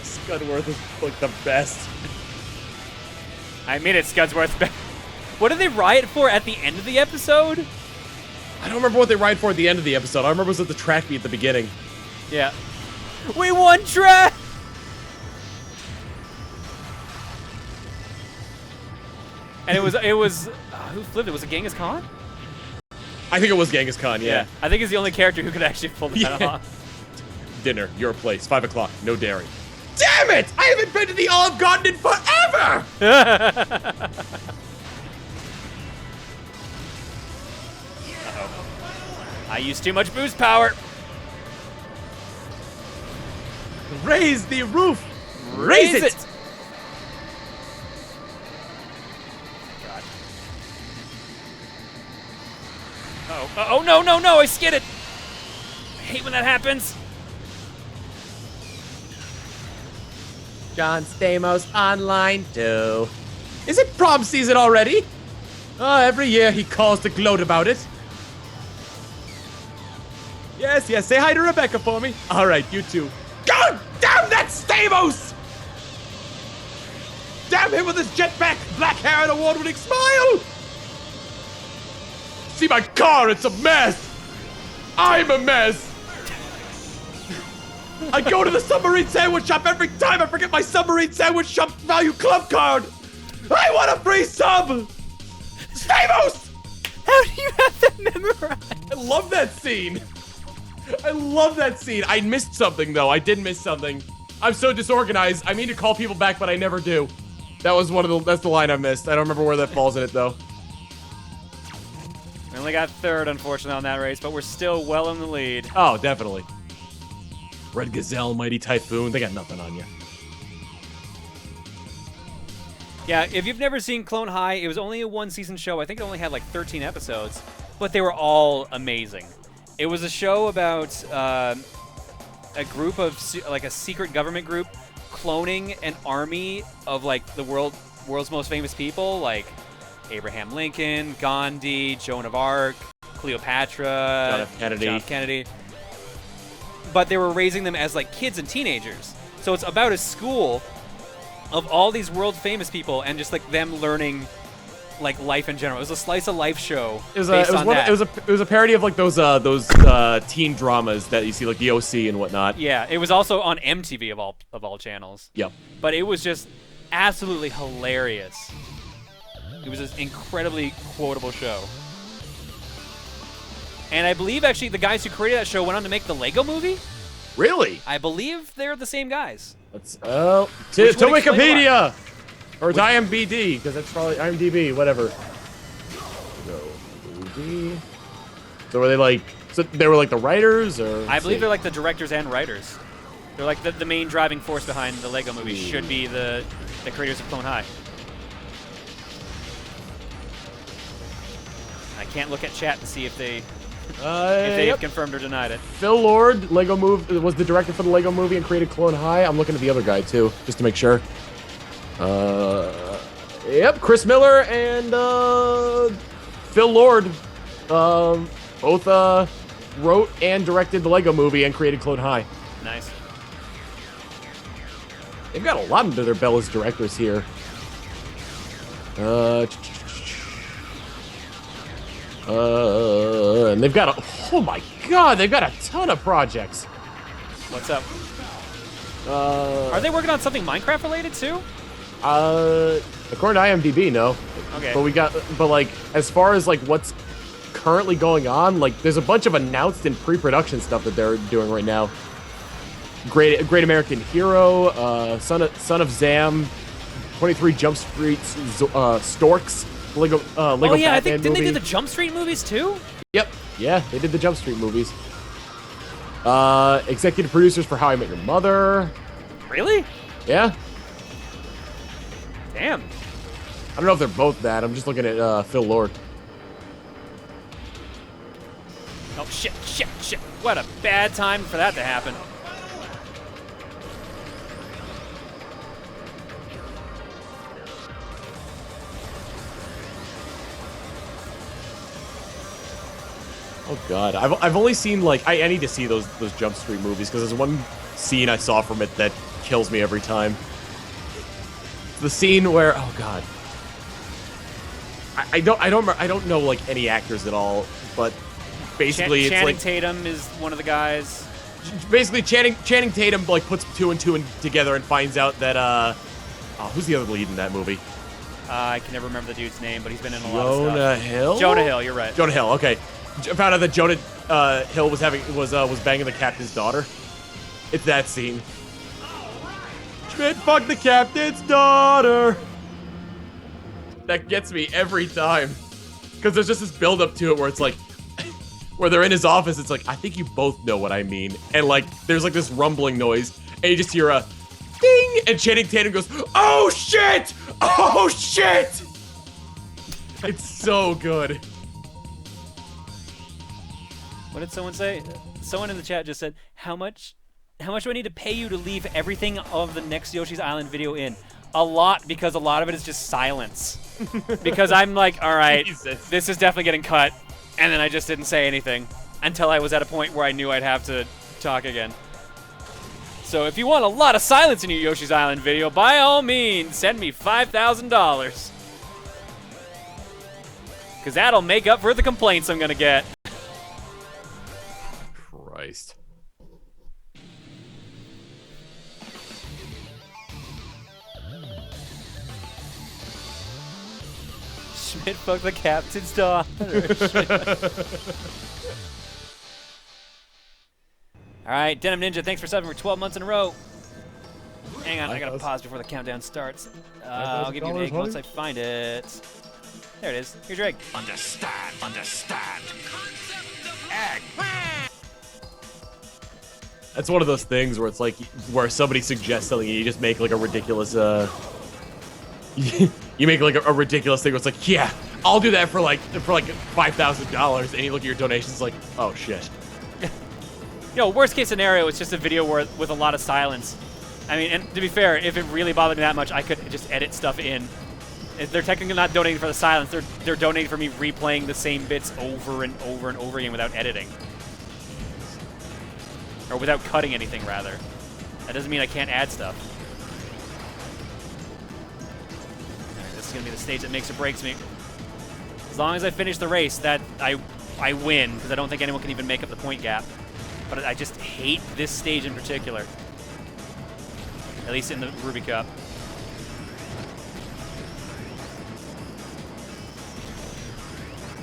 Scudworth is like the best. I mean it, Scudsworth. What did they riot for at the end of the episode? I don't remember what they rioted for at the end of the episode. I remember it was at the track meet at the beginning. Yeah. We won track! And it was who flipped it? Was it Genghis Khan? I think it was Genghis Khan, yeah. I think he's the only character who could actually pull that off. Dinner, your place, 5 o'clock, no dairy. Damn it! I haven't been to the Olive Garden in forever! I used too much boost power. Raise the roof! Raise it! God. Oh, no, I skidded. I hate when that happens. John Stamos online too. Is it prom season already? Every year he calls to gloat about it. Yes, say hi to Rebecca for me. All right, you too. God That's Stamos! Damn him with his jetpack, black hair, and award-winning smile! See my car, it's a mess! I'm a mess! I go to the submarine sandwich shop every time I forget my submarine sandwich shop value club card! I want a free sub! Stamos! How do you have that memorized? I love that scene. I love that scene. I missed something though. I did miss something. I'm so disorganized. I mean to call people back, but I never do. That was that's the line I missed. I don't remember where that falls in it though. We only got third, unfortunately, on that race, but we're still well in the lead. Oh, definitely. Red Gazelle, Mighty Typhoon, they got nothing on you. Yeah, if you've never seen Clone High, it was only a one-season show. I think it only had like 13 episodes, but they were all amazing. It was a show about a group of, like a secret government group, cloning an army of like the world's most famous people, like Abraham Lincoln, Gandhi, Joan of Arc, Cleopatra, John F. Kennedy. But they were raising them as like kids and teenagers. So it's about a school of all these world famous people and just like them learning like life in general. It was a slice of life show. It was a parody of like those teen dramas that you see like the OC and whatnot. Yeah, it was also on MTV of all channels. Yep. But it was just absolutely hilarious. It was this incredibly quotable show. And I believe actually the guys who created that show went on to make the Lego movie. Really? I believe they're the same guys. Let's to Wikipedia or to IMDb because that's probably IMDb, whatever. So were they like? So they were like the writers, or? I believe they're like the directors and writers. They're like the main driving force behind the Lego movie. Should be the creators of Clone High. I can't look at chat to see if they have confirmed or denied it. Phil Lord, Lego was the director for the Lego movie and created Clone High. I'm looking at the other guy too, just to make sure. Yep, Chris Miller and Phil Lord, both wrote and directed the Lego movie and created Clone High. Nice. They've got a lot under their belt as directors here. And they've got oh my god, they've got a ton of projects. What's up? Are they working on something Minecraft related too? According to IMDb, no. Okay. But like, as far as like what's currently going on, like there's a bunch of announced and pre-production stuff that they're doing right now. Great American Hero, Son of Zam, 23 Jump Street, Storks. Lego oh yeah, Batman I think didn't movie. they do the Jump Street movies too? Yep. Yeah, they did the Jump Street movies. Executive producers for How I Met Your Mother. Really? Yeah. Damn. I don't know if they're both that. I'm just looking at Phil Lord. Oh shit! What a bad time for that to happen. Oh god, I've only seen like I need to see those Jump Street movies because there's one scene I saw from it that kills me every time. The scene where oh god, I don't know like any actors at all, but basically it's Channing like Tatum is one of the guys. Basically, Channing Tatum like puts two and two together and finds out that who's the other lead in that movie? I can never remember the dude's name, but he's been in a lot of stuff. Jonah Hill. Jonah Hill, you're right. Jonah Hill. Okay. Found out that Jonah Hill was banging the captain's daughter. It's that scene. Schmidt fucked the captain's daughter. That gets me every time. Because there's just this build up to it where it's like, where they're in his office, it's like, I think you both know what I mean. And like, there's like this rumbling noise, and you just hear a ding, and Channing Tatum goes, oh shit! Oh shit! It's so good. What did someone say? Someone in the chat just said, how much do I need to pay you to leave everything of the next Yoshi's Island video in? A lot, because a lot of it is just silence. Because I'm like, all right, Jesus. This is definitely getting cut. And then I just didn't say anything until I was at a point where I knew I'd have to talk again. So if you want a lot of silence in your Yoshi's Island video, by all means, send me $5,000. Because that'll make up for the complaints I'm going to get. Christ. Schmidt fucked the captain's daughter. All right, Denim Ninja, thanks for subbing for 12 months in a row. Hang on, I gotta pause before the countdown starts. I'll give you an egg once I find it. There it is. Here's your egg. Understand. Egg. That's one of those things where it's like, where somebody suggests something and you just make like a ridiculous, you make like a ridiculous thing where it's like, yeah, I'll do that for like $5,000, and you look at your donations like, oh shit. Worst case scenario, it's just a video with a lot of silence. I mean, and to be fair, if it really bothered me that much, I could just edit stuff in. If they're technically not donating for the silence, they're donating for me replaying the same bits over and over and over again without editing. Or without cutting anything, rather. That doesn't mean I can't add stuff. Alright, this is going to be the stage that makes or breaks me. As long as I finish the race, that I win, because I don't think anyone can even make up the point gap. But I just hate this stage in particular. At least in the Ruby Cup.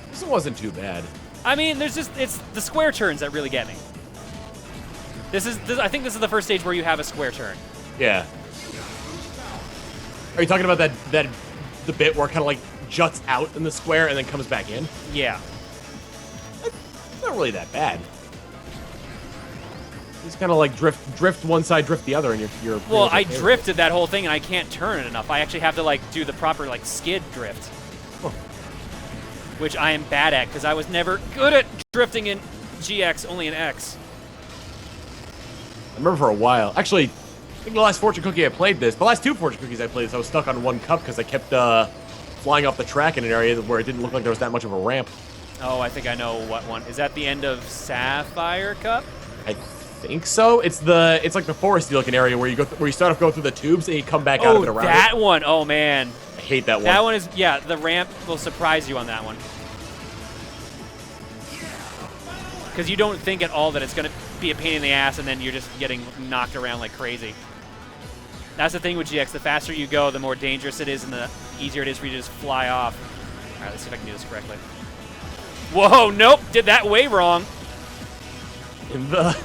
This wasn't too bad. I mean, it's the square turns that really get me. I think this is the first stage where you have a square turn. Yeah. Are you talking about the bit where it kind of like juts out in the square and then comes back in? Yeah. It's not really that bad. Just kind of like drift one side, drift the other, and you're well, I drifted that whole thing, and I can't turn it enough. I actually have to like do the proper like skid drift, which I am bad at because I was never good at drifting in GX, only in X. I remember for a while. Actually, I think the last fortune cookie I played this, the last two fortune cookies I played this, I was stuck on one cup because I kept flying off the track in an area where it didn't look like there was that much of a ramp. Oh, I think I know what one. Is that the end of Sapphire Cup? I think so. It's like the foresty looking area where you start off going through the tubes and you come back out of it around that one. Oh man, I hate that one. That one is the ramp will surprise you on that one because you don't think at all that it's gonna be a pain in the ass, and then you're just getting knocked around like crazy. That's the thing with GX. The faster you go, the more dangerous it is, and the easier it is for you to just fly off. All right, let's see if I can do this correctly. Whoa! Nope, did that way wrong. In the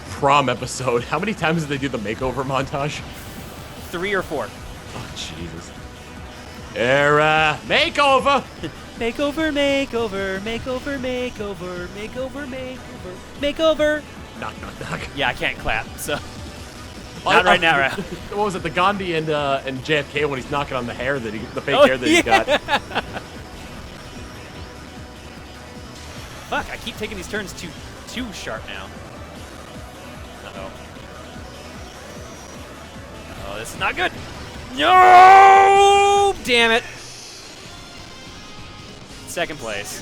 prom episode, how many times did they do the makeover montage? 3 or 4. Oh, Jesus. Era makeover! Makeover, makeover, makeover, makeover, makeover, makeover, makeover. Knock, knock, knock. Yeah, I can't clap, so. Not right now, right? What was it, the Gandhi and JFK when he's knocking on the hair the fake hair that he got? Fuck, I keep taking these turns too sharp now. Uh-oh. Oh, this is not good. No! Damn it. Second place.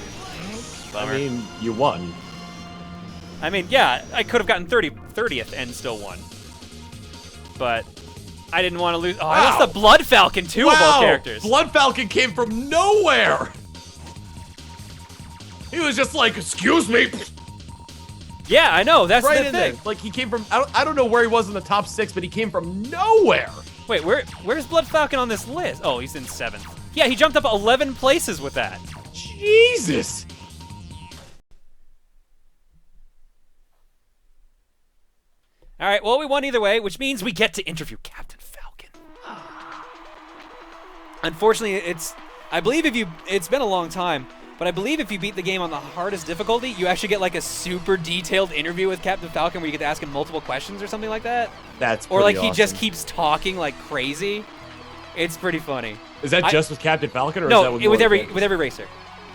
Bummer. I mean, you won. I mean, yeah, I could have gotten 30th and still won. But I didn't want to lose. Oh, I lost the Blood Falcon, too, of all characters. Blood Falcon came from nowhere! He was just like, excuse me. Yeah, I know. That's right the in thing. there. Like, he came from, I don't know where he was in the top 6, but he came from nowhere. Wait, where's Blood Falcon on this list? Oh, he's in 7th. Yeah, he jumped up 11 places with that. Jesus. All right, well, we won either way, which means we get to interview Captain Falcon. Unfortunately, I believe it's been a long time, but I believe if you beat the game on the hardest difficulty, you actually get like a super detailed interview with Captain Falcon where you get to ask him multiple questions or something like that. That's Or like awesome. he just keeps talking like crazy. It's pretty funny. Is that just with Captain Falcon, or no, is that with more every racer.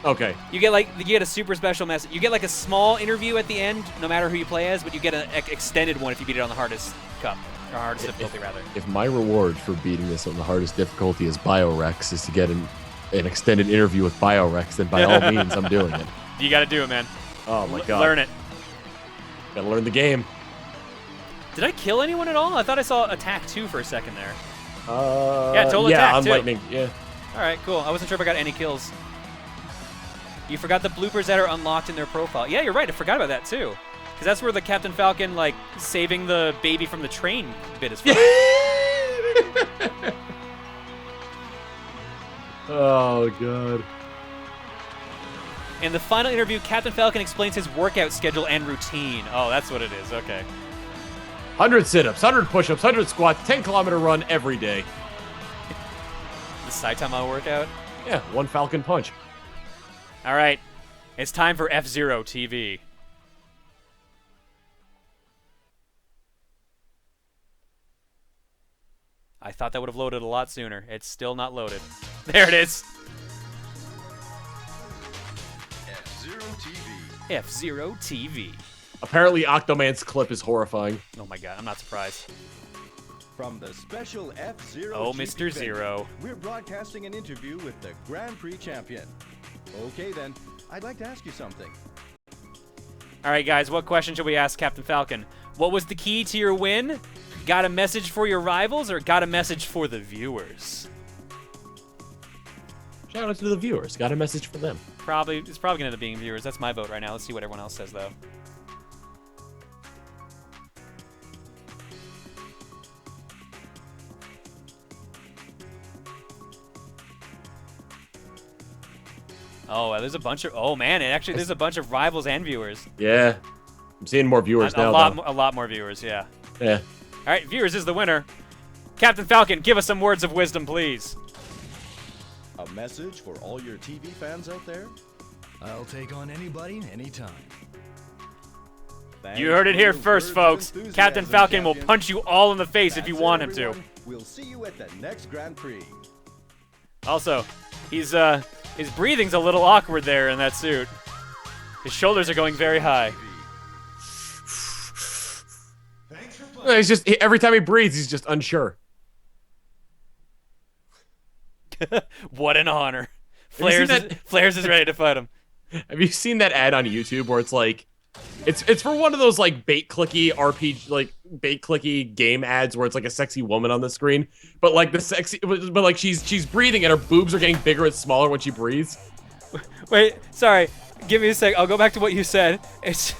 Okay. You get a super special message. You get like a small interview at the end, no matter who you play as, but you get an extended one if you beat it on the hardest cup, or hardest difficulty rather. If my reward for beating this on the hardest difficulty is Biorex is to get an extended interview with Biorex, then by all means, I'm doing it. You got to do it, man. Oh my god. Learn it. Gotta learn the game. Did I kill anyone at all? I thought I saw attack 2 for a second there. Yeah, total attack, on too. lightning. Yeah. All right, cool. I wasn't sure if I got any kills. You forgot the bloopers that are unlocked in their profile. Yeah, you're right. I forgot about that too. Because that's where the Captain Falcon, like, saving the baby from the train bit is from. Oh, God. In the final interview, Captain Falcon explains his workout schedule and routine. Oh, that's what it is. Okay. 100 sit-ups, 100 push-ups, 100 squats, 10-kilometer run every day. The Saitama workout? Yeah, 1 Falcon punch. All right. It's time for F-Zero TV. I thought that would have loaded a lot sooner. It's still not loaded. There it is. F-Zero TV. F-Zero TV. Apparently, Octoman's clip is horrifying. Oh my god, I'm not surprised. From the special F-Zero Oh, GP Mr. Zero. venue, we're broadcasting an interview with the Grand Prix champion. Okay then, I'd like to ask you something. All right, guys, what question should we ask Captain Falcon? What was the key to your win? Got a message for your rivals or got a message for the viewers? Shout out to the viewers. Got a message for them. It's probably gonna end up being viewers. That's my vote right now. Let's see what everyone else says though. Oh, there's a bunch of. Oh man, there's a bunch of rivals and viewers. Yeah. I'm seeing more viewers now, A lot more viewers, yeah. Yeah. All right, viewers is the winner. Captain Falcon, give us some words of wisdom, please. A message for all your TV fans out there? I'll take on anybody, anytime. Thanks You heard it for here your first, words of folks. enthusiasm, Captain Falcon will champion. punch you all in the face if That's you it, want him to. everyone. We'll see you at the next Grand Prix. Also, his breathing's a little awkward there in that suit. His shoulders are going very high. He's just, every time he breathes, he's just unsure. What an honor. you seen Flares is ready to fight him. Have you seen that ad on YouTube where it's like, it's for one of those like bait clicky game ads where it's like a sexy woman on the screen, but like she's breathing and her boobs are getting bigger and smaller when she breathes. Wait, sorry. Give me a sec. I'll go back to what you said. It's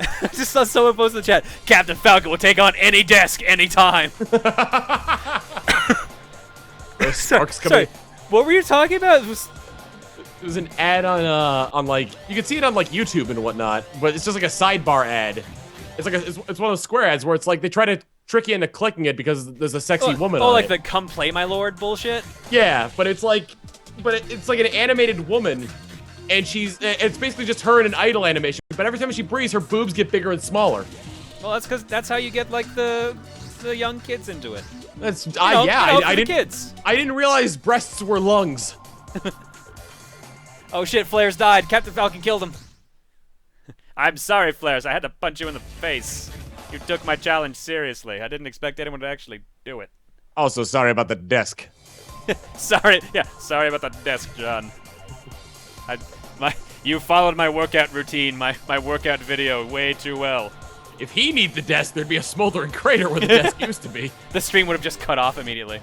I just saw someone post in the chat. Captain Falcon will take on any desk, anytime. Sorry. What were you talking about? It was an ad on like, you can see it on like YouTube and whatnot, but it's just like a sidebar ad. It's like it's one of those square ads where it's like they try to trick you into clicking it because there's a sexy woman on like it. the "Come Play My Lord" bullshit. Yeah, but it's like an animated woman, and it's basically just her in an idle animation. But every time she breathes, her boobs get bigger and smaller. Well, that's because that's how you get like the young kids into it. I didn't. Kids. I didn't realize breasts were lungs. Oh shit, Flares died. Captain Falcon killed him. I'm sorry, Flares. I had to punch you in the face. You took my challenge seriously. I didn't expect anyone to actually do it. Also, sorry about the desk. Sorry about the desk, John. You followed my workout routine, my workout video way too well. If he needed the desk, there'd be a smoldering crater where the desk used to be. The stream would have just cut off immediately.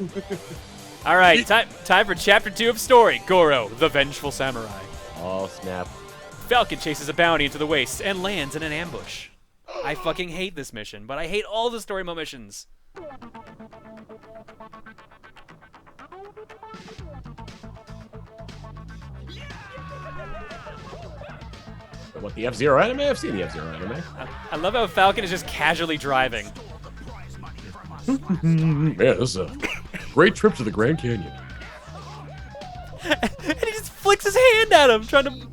All right, time for Chapter 2 of Story, Goro, the Vengeful Samurai. Oh, snap. Falcon chases a bounty into the wastes and lands in an ambush. I fucking hate this mission, but I hate all the story mode missions. What, the F-Zero anime? I've seen the F-Zero anime. I love how Falcon is just casually driving. Man, this is a great trip to the Grand Canyon. And he just flicks his hand at him, trying to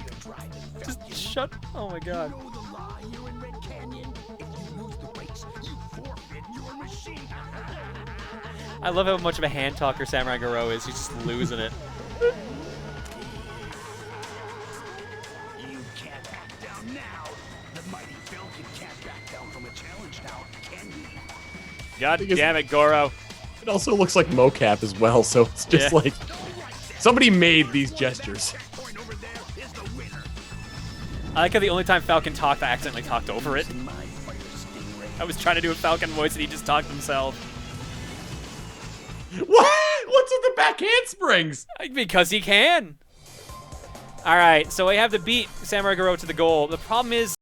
just shut. Oh my god. I love how much of a hand talker Samurai Goro is. He's just losing it. You can't back down now. The mighty Falcon can't back down from a challenge now, can he? God damn it, Goro. It also looks like mocap as well, so it's just Yeah. like somebody made these gestures. I like how the only time Falcon talked, I accidentally talked over it. My fire stingray. I was trying to do a Falcon voice and he just talked himself. What? What's with the back handsprings? Because he can. All right, so I have to beat Samurai Goro to the goal. The problem is